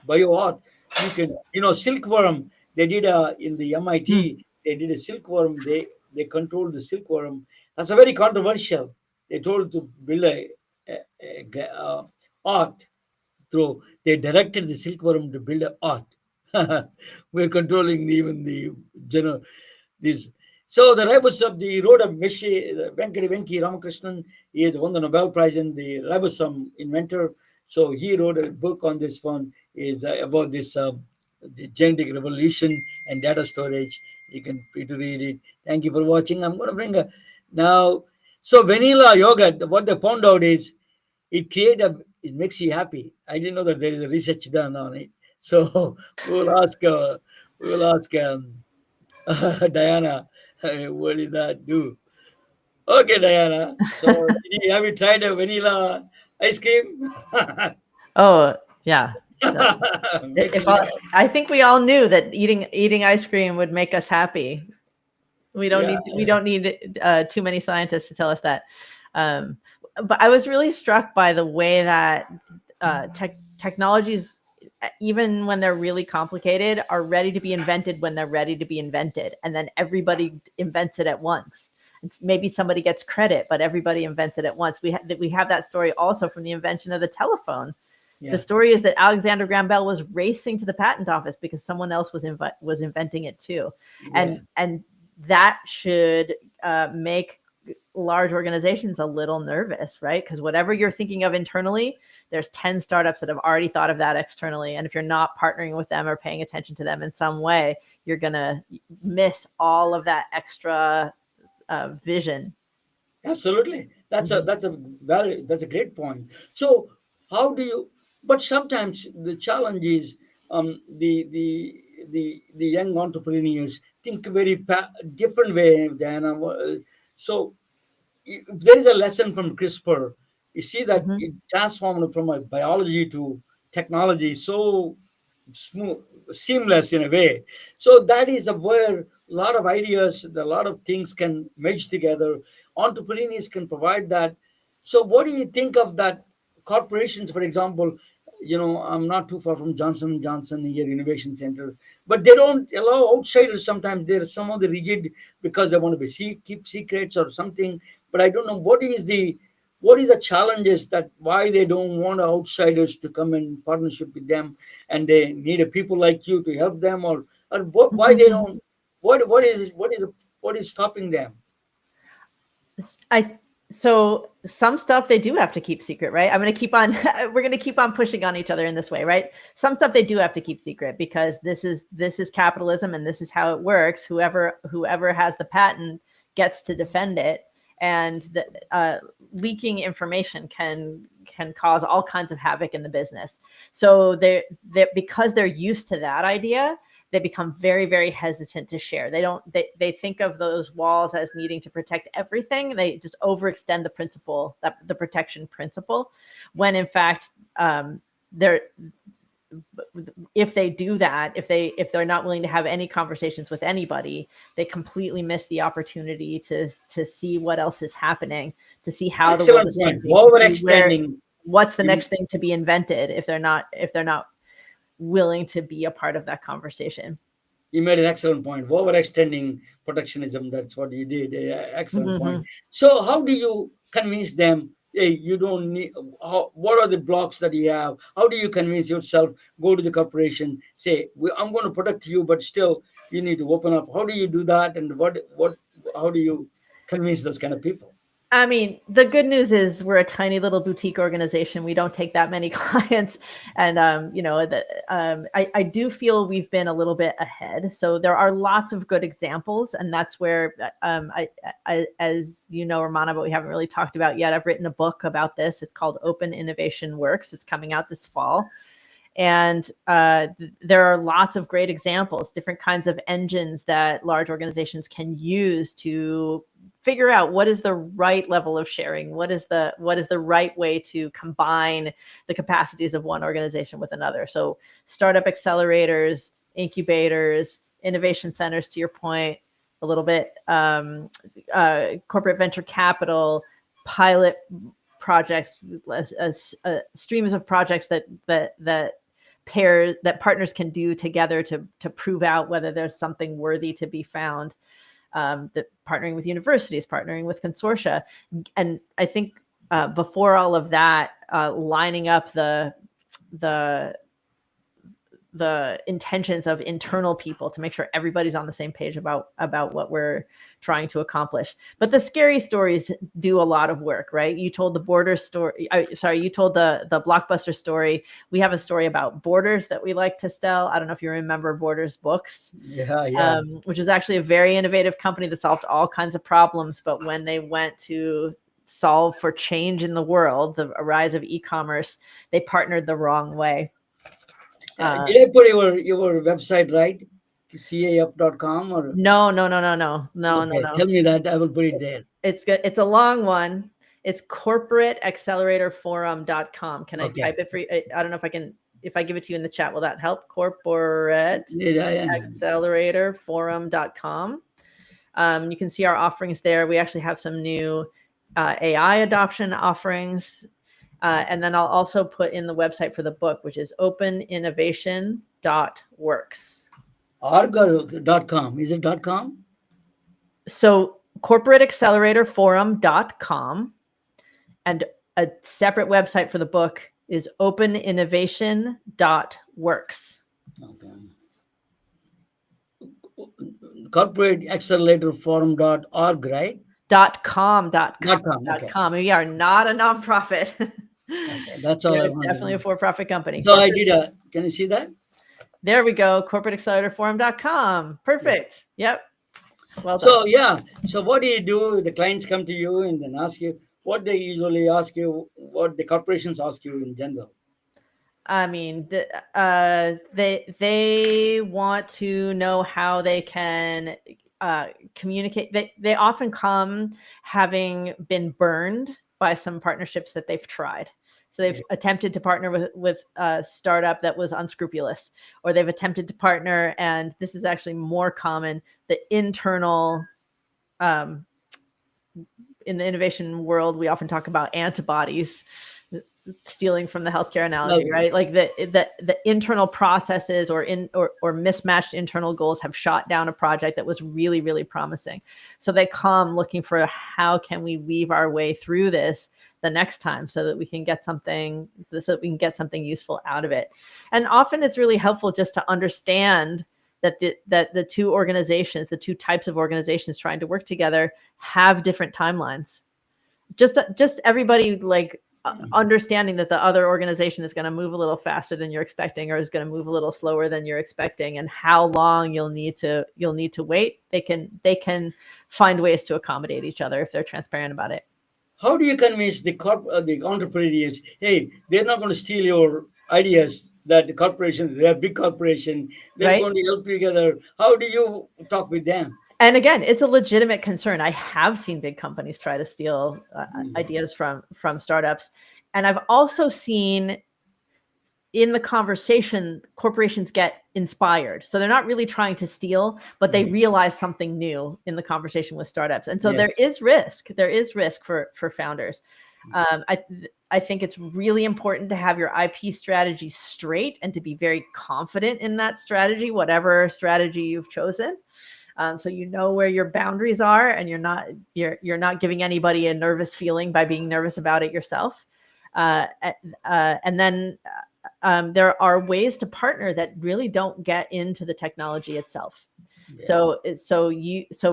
Bioart, you can, silkworm, they did in the MIT, they did a silkworm, they controlled the silkworm. That's a very controversial. They told to build a art through. They directed the silkworm to build an art. We're controlling even this. So the ribosome, he wrote a Venkata Venki Ramakrishnan. He has won the Nobel Prize in the ribosome inventor. So he wrote a book on this one. Is about this the genetic revolution and data storage. You can free to read it. Thank you for watching. I'm going to bring now. So vanilla yogurt, what they found out is it makes you happy. I didn't know that there is a research done on it. So we'll ask Diana, what did that do? Okay, Diana. So have you tried a vanilla ice cream? Oh, yeah. I think we all knew that eating ice cream would make us happy. We don't need too many scientists to tell us that. But I was really struck by the way that technologies, even when they're really complicated, are ready to be invented when they're ready to be invented, and then everybody invents it at once. Maybe somebody gets credit, but everybody invents it at once. We have that story also from the invention of the telephone. Yeah. The story is that Alexander Graham Bell was racing to the patent office because someone else was inventing it too, and that should make large organizations a little nervous, right? Because whatever you're thinking of internally, there's 10 startups that have already thought of that externally. And if you're not partnering with them or paying attention to them in some way, you're going to miss all of that extra vision. Absolutely. That's a great point. So how do you, but sometimes the challenge is the young entrepreneurs think very different way than so if there is a lesson from CRISPR. You see that it transformed from a biology to technology so smooth, seamless in a way. So that is where a lot of ideas, a lot of things can merge together. Entrepreneurs can provide that. So what do you think of that? Corporations, for example, I'm not too far from Johnson & Johnson here, Innovation Center, but they don't allow outsiders. Sometimes they're some of the rigid because they want to keep secrets or something. But I don't know what is the challenges that why they don't want outsiders to come in partnership with them, and they need a people like you to help them, or why they don't, what is stopping them? I so some stuff they do have to keep secret, right? I'm going to keep on we're going to keep on pushing on each other in this way, right? Some stuff they do have to keep secret because this is capitalism and this is how it works. Whoever has the patent gets to defend it, and leaking information can cause all kinds of havoc in the business. So they because they're used to that idea, they become very, very hesitant to share. They think of those walls as needing to protect everything. They just overextend the protection principle, when in fact, if they do that, if they're not willing to have any conversations with anybody, they completely miss the opportunity to see what else is happening, to see how the world is Excellent point. changing, Overextending. what's the next thing to be invented if they're not willing to be a part of that conversation. You made an excellent point. Overextending protectionism. That's what you did. Excellent point. So, how do you convince them? Hey, you don't need. What are the blocks that you have? How do you convince yourself? Go to the corporation. Say, I'm going to protect you, but still, you need to open up. How do you do that? And how do you convince those kind of people? I mean, the good news is we're a tiny little boutique organization. We don't take that many clients. And, I do feel we've been a little bit ahead. So there are lots of good examples. And that's where, as you know, Ramana, but we haven't really talked about yet, I've written a book about this. It's called Open Innovation Works. It's coming out this fall. And there are lots of great examples, different kinds of engines that large organizations can use to figure out what is the right level of sharing, what is the right way to combine the capacities of one organization with another. So startup accelerators, incubators, innovation centers, to your point a little bit, corporate venture capital, pilot projects, streams of projects that partners can do together to prove out whether there's something worthy to be found. That partnering with universities, partnering with consortia. And I think before all of that, lining up the intentions of internal people to make sure everybody's on the same page about what we're trying to accomplish. But the scary stories do a lot of work, right? You told the Borders story. You told the Blockbuster story. We have a story about Borders that we like to sell. I don't know if you remember Borders Books. Yeah. Which is actually a very innovative company that solved all kinds of problems. But when they went to solve for change in the world, the rise of e-commerce, they partnered the wrong way. Did I put your website right? CAF.com or No. Tell me that. I will put it there. It's a long one. It's corporateacceleratorforum.com. Can I type it for you? I don't know if I give it to you in the chat, will that help? Corporateacceleratorforum.com. You can see our offerings there. We actually have some new AI adoption offerings. And then I'll also put in the website for the book, which is openinnovation.works. .com. Is it .com? So corporateacceleratorforum.com, and a separate website for the book is openinnovation.works. Okay. Corporateacceleratorforum.org, right? .com. .com. We are not a nonprofit. Okay, that's all I wanted. Definitely a for-profit company. So I did can you see that? There we go. Corporateacceleratorforum.com. Perfect. Yep. Well done. So yeah. So what do you do? The clients come to you and then ask you what they usually ask you, what the corporations ask you in general. I mean, they want to know how they can communicate. They often come having been burned by some partnerships that they've tried. So they've attempted to partner with a startup that was unscrupulous, or they've attempted to partner, and this is actually more common, the internal, in the innovation world, we often talk about antibodies, stealing from the healthcare analogy, right? Like the internal processes or mismatched internal goals have shot down a project that was really, really promising. So they come looking for, how can we weave our way through this the next time so that we can get something useful out of it. And often it's really helpful just to understand that the two organizations, the two types of organizations trying to work together, have different timelines. Just everybody understanding that the other organization is going to move a little faster than you're expecting, or is going to move a little slower than you're expecting, and how long you'll need to wait. They can find ways to accommodate each other if they're transparent about it. How do you convince the entrepreneurs, hey, they're not going to steal your ideas, that the corporations, they're a big corporation, they're Right. going to help together? How do you talk with them? And again, it's a legitimate concern. I have seen big companies try to steal ideas from startups. And I've also seen in the conversation, corporations get inspired. So they're not really trying to steal, but they realize something new in the conversation with startups. And so there is risk. There is risk for founders. I think it's really important to have your IP strategy straight and to be very confident in that strategy, whatever strategy you've chosen. So you know where your boundaries are, and you're not giving anybody a nervous feeling by being nervous about it yourself. And then there are ways to partner that really don't get into the technology itself. So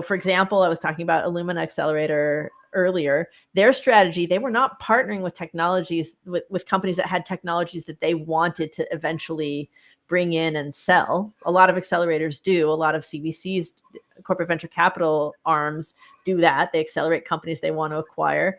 for example, I was talking about Illumina Accelerator earlier. Their strategy, they were not partnering with technologies with companies that had technologies that they wanted to eventually bring in and sell. A lot of accelerators do. A lot of CVCs, corporate venture capital arms, do that. They accelerate companies they want to acquire.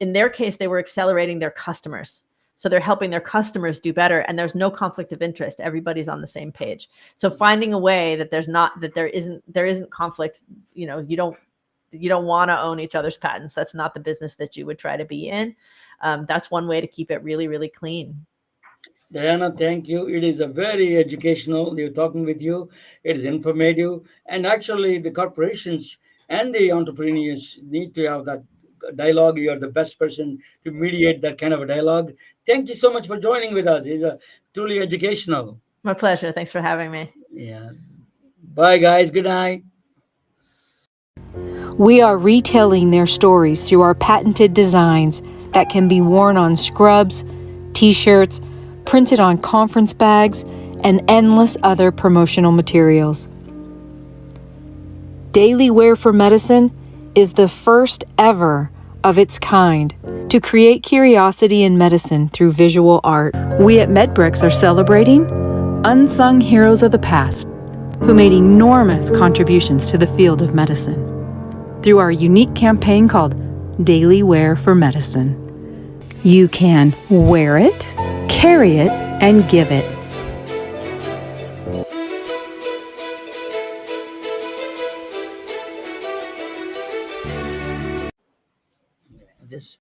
In their case, they were accelerating their customers. So they're helping their customers do better, and there's no conflict of interest. Everybody's on the same page. So finding a way that there isn't conflict, you don't want to own each other's patents. That's not the business that you would try to be in. That's one way to keep it really, really clean. Diana, thank you. It is a very educational. They're talking with you. It is informative. And actually, the corporations and the entrepreneurs need to have that dialogue. You are the best person to mediate that kind of a dialogue. Thank you so much for joining with us. It's truly educational. My pleasure. Thanks for having me. Yeah. Bye, guys. Good night. We are retelling their stories through our patented designs that can be worn on scrubs, t-shirts, printed on conference bags, and endless other promotional materials. Daily Wear for Medicine is the first ever of its kind to create curiosity in medicine through visual art. We at MedBricks are celebrating unsung heroes of the past who made enormous contributions to the field of medicine through our unique campaign called Daily Wear for Medicine. You can wear it, carry it, and give it.